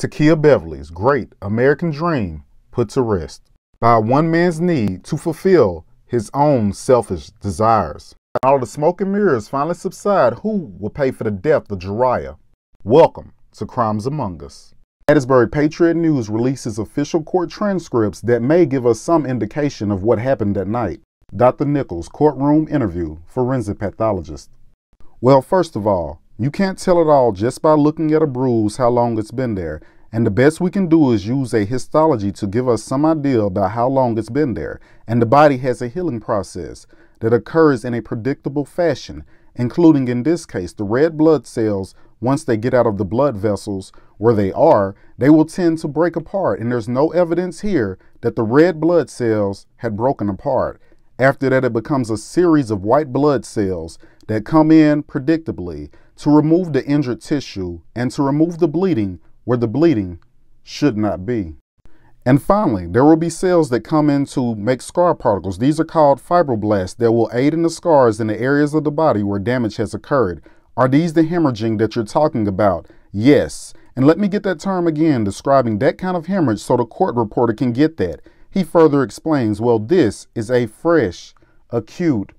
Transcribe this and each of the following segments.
Bevily's great American dream put to rest by one man's need to fulfill his own selfish desires. All the smoke and mirrors finally subside. Who will pay for the death of Jariah? Welcome to Crimes Among Us. Hattiesburg Patriot News releases official court transcripts that may give us some indication of what happened that night. Dr. Nichols' courtroom interview, forensic pathologist. Well, first of all, you can't tell it all just by looking at a bruise how long it's been there, and the best we can do is use a histology to give us some idea about how long it's been there. And the body has a healing process that occurs in a predictable fashion, including in this case the red blood cells. Once they get out of the blood vessels where they will tend to break apart, and there's no evidence here that the red blood cells had broken apart. After that, it becomes a series of white blood cells that come in predictably to remove the injured tissue and to remove the bleeding where the bleeding should not be. And finally, there will be cells that come in to make scar particles. These are called fibroblasts that will aid in the scars in the areas of the body where damage has occurred. Are these the hemorrhaging that you're talking about? Yes. And let me get that term again, describing that kind of hemorrhage so the court reporter can get that. He further explains, well, this is a fresh, acute,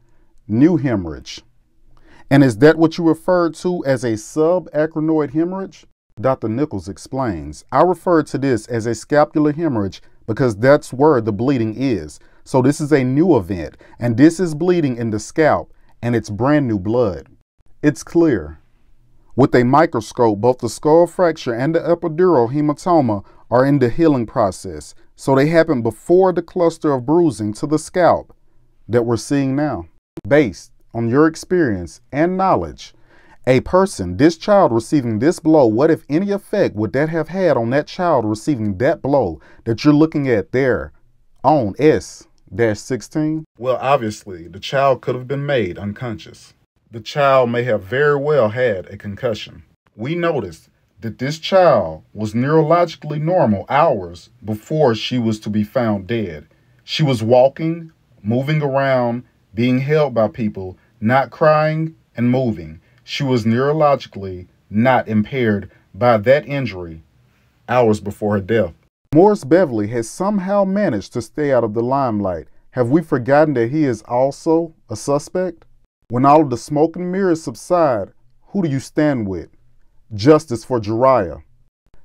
new hemorrhage. And is that what you referred to as a subarachnoid hemorrhage? Dr. Nichols explains, I refer to this as a scapular hemorrhage because that's where the bleeding is. So this is a new event, and this is bleeding in the scalp, and it's brand new blood. It's clear. With a microscope, both the skull fracture and the epidural hematoma are in the healing process. So they happen before the cluster of bruising to the scalp that we're seeing now. Based on your experience and knowledge, this child receiving this blow, what if any effect would that have had on that child receiving that blow that you're looking at there on S-16? Well, obviously, the child could have been made unconscious. The child may have very well had a concussion. We noticed that this child was neurologically normal hours before she was to be found dead. She was walking, moving around, being held by people, not crying and moving. She was neurologically not impaired by that injury hours before her death. Morris Bevily has somehow managed to stay out of the limelight. Have we forgotten that he is also a suspect? When all of the smoke and mirrors subside, who do you stand with? Justice for Jariah.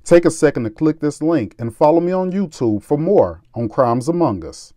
Take a second to click this link and follow me on YouTube for more on Crimes Among Us.